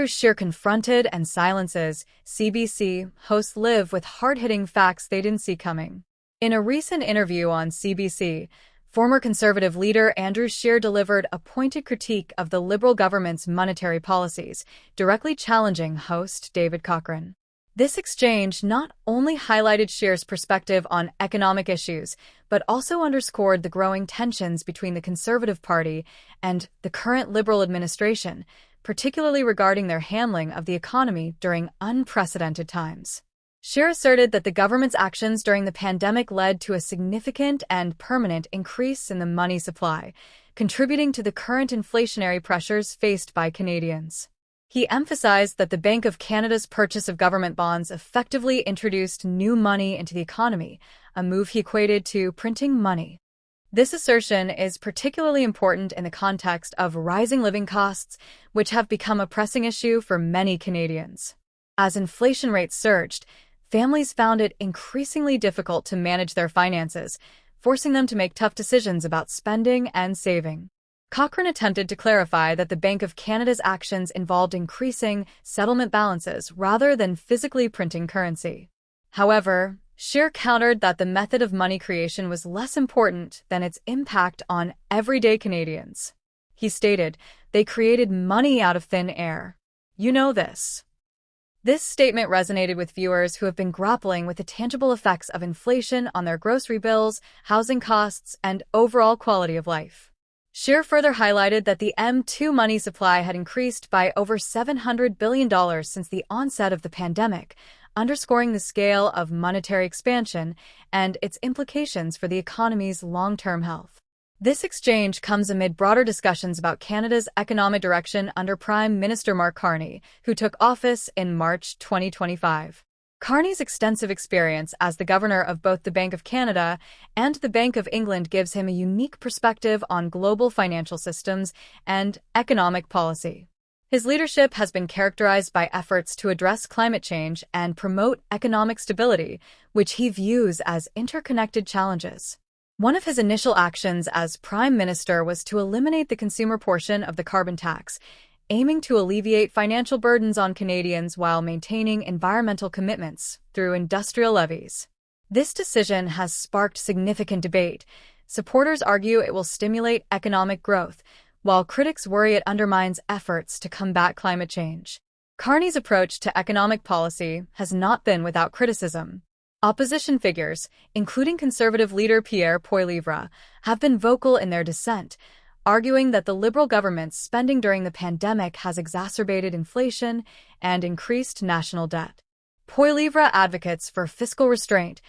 Scheer confronted and silences CBC hosts live with hard-hitting facts they didn't see coming. In a recent interview on CBC, former Conservative leader Scheer delivered a pointed critique of the Liberal government's monetary policies, directly challenging host David Cochrane. This exchange not only highlighted Scheer's perspective on economic issues, but also underscored the growing tensions between the Conservative Party and the current Liberal administration, particularly regarding their handling of the economy during unprecedented times. Scheer asserted that the government's actions during the pandemic led to a significant and permanent increase in the money supply, contributing to the current inflationary pressures faced by Canadians. He emphasized that the Bank of Canada's purchase of government bonds effectively introduced new money into the economy, a move he equated to printing money. This assertion is particularly important in the context of rising living costs, which have become a pressing issue for many Canadians. As inflation rates surged, families found it increasingly difficult to manage their finances, forcing them to make tough decisions about spending and saving. Cochrane attempted to clarify that the Bank of Canada's actions involved increasing settlement balances rather than physically printing currency. However, Scheer countered that the method of money creation was less important than its impact on everyday Canadians. He stated, "They created money out of thin air. You know this." This statement resonated with viewers who have been grappling with the tangible effects of inflation on their grocery bills, housing costs, and overall quality of life. Scheer further highlighted that the M2 money supply had increased by over $700 billion since the onset of the pandemic, underscoring the scale of monetary expansion and its implications for the economy's long-term health. This exchange comes amid broader discussions about Canada's economic direction under Prime Minister Mark Carney, who took office in March 2025. Carney's extensive experience as the governor of both the Bank of Canada and the Bank of England gives him a unique perspective on global financial systems and economic policy. His leadership has been characterized by efforts to address climate change and promote economic stability, which he views as interconnected challenges. One of his initial actions as Prime Minister was to eliminate the consumer portion of the carbon tax, aiming to alleviate financial burdens on Canadians while maintaining environmental commitments through industrial levies. This decision has sparked significant debate. Supporters argue it will stimulate economic growth, while critics worry it undermines efforts to combat climate change. Carney's approach to economic policy has not been without criticism. Opposition figures, including Conservative leader Pierre Poilievre, have been vocal in their dissent, arguing that the Liberal government's spending during the pandemic has exacerbated inflation and increased national debt. Poilievre advocates for fiscal restraint,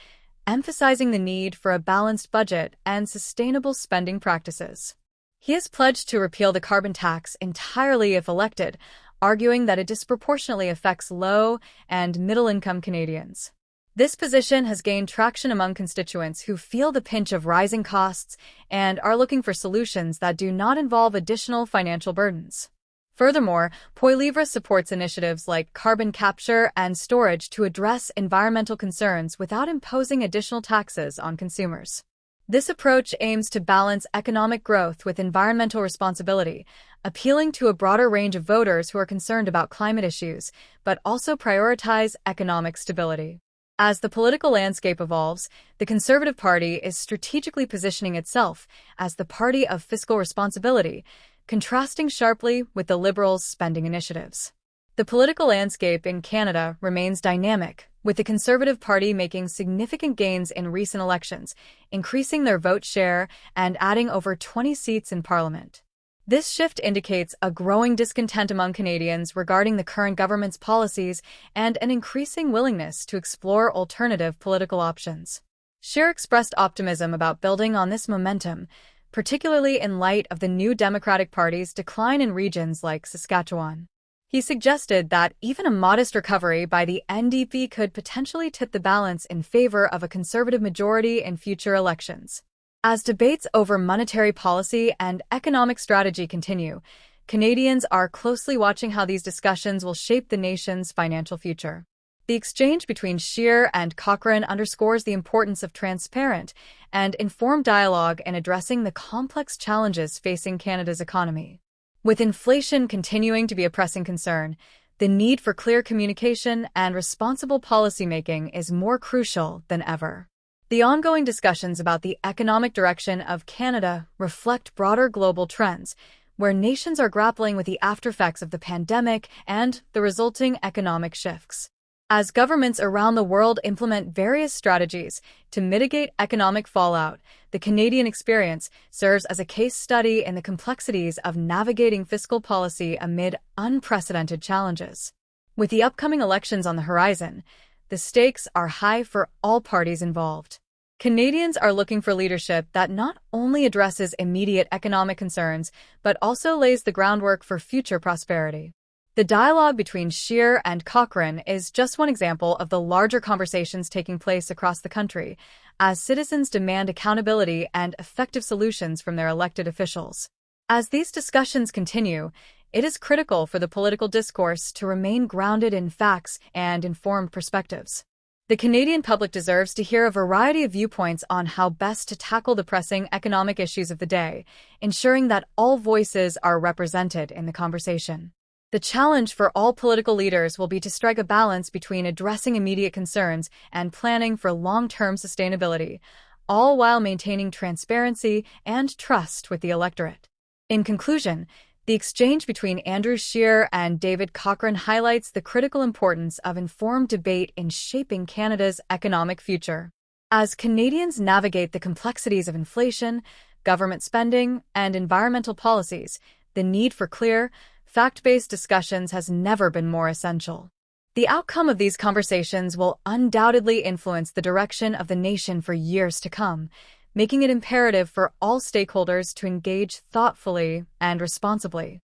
emphasizing the need for a balanced budget and sustainable spending practices. He has pledged to repeal the carbon tax entirely if elected, arguing that it disproportionately affects low- and middle-income Canadians. This position has gained traction among constituents who feel the pinch of rising costs and are looking for solutions that do not involve additional financial burdens. Furthermore, Poilievre supports initiatives like carbon capture and storage to address environmental concerns without imposing additional taxes on consumers. This approach aims to balance economic growth with environmental responsibility, appealing to a broader range of voters who are concerned about climate issues, but also prioritize economic stability. As the political landscape evolves, the Conservative Party is strategically positioning itself as the party of fiscal responsibility, contrasting sharply with the Liberals' spending initiatives. The political landscape in Canada remains dynamic, with the Conservative Party making significant gains in recent elections, increasing their vote share and adding over 20 seats in Parliament. This shift indicates a growing discontent among Canadians regarding the current government's policies and an increasing willingness to explore alternative political options. Scheer expressed optimism about building on this momentum, particularly in light of the New Democratic Party's decline in regions like Saskatchewan. He suggested that even a modest recovery by the NDP could potentially tip the balance in favor of a Conservative majority in future elections. As debates over monetary policy and economic strategy continue, Canadians are closely watching how these discussions will shape the nation's financial future. The exchange between Scheer and Cochrane underscores the importance of transparent and informed dialogue in addressing the complex challenges facing Canada's economy. With inflation continuing to be a pressing concern, the need for clear communication and responsible policymaking is more crucial than ever. The ongoing discussions about the economic direction of Canada reflect broader global trends, where nations are grappling with the aftereffects of the pandemic and the resulting economic shifts. As governments around the world implement various strategies to mitigate economic fallout, the Canadian experience serves as a case study in the complexities of navigating fiscal policy amid unprecedented challenges. With the upcoming elections on the horizon, the stakes are high for all parties involved. Canadians are looking for leadership that not only addresses immediate economic concerns, but also lays the groundwork for future prosperity. The dialogue between Scheer and Cochrane is just one example of the larger conversations taking place across the country, as citizens demand accountability and effective solutions from their elected officials. As these discussions continue, it is critical for the political discourse to remain grounded in facts and informed perspectives. The Canadian public deserves to hear a variety of viewpoints on how best to tackle the pressing economic issues of the day, ensuring that all voices are represented in the conversation. The challenge for all political leaders will be to strike a balance between addressing immediate concerns and planning for long-term sustainability, all while maintaining transparency and trust with the electorate. In conclusion, the exchange between Andrew Scheer and David Cochrane highlights the critical importance of informed debate in shaping Canada's economic future. As Canadians navigate the complexities of inflation, government spending, and environmental policies, the need for clear, fact-based discussions has never been more essential. The outcome of these conversations will undoubtedly influence the direction of the nation for years to come, making it imperative for all stakeholders to engage thoughtfully and responsibly.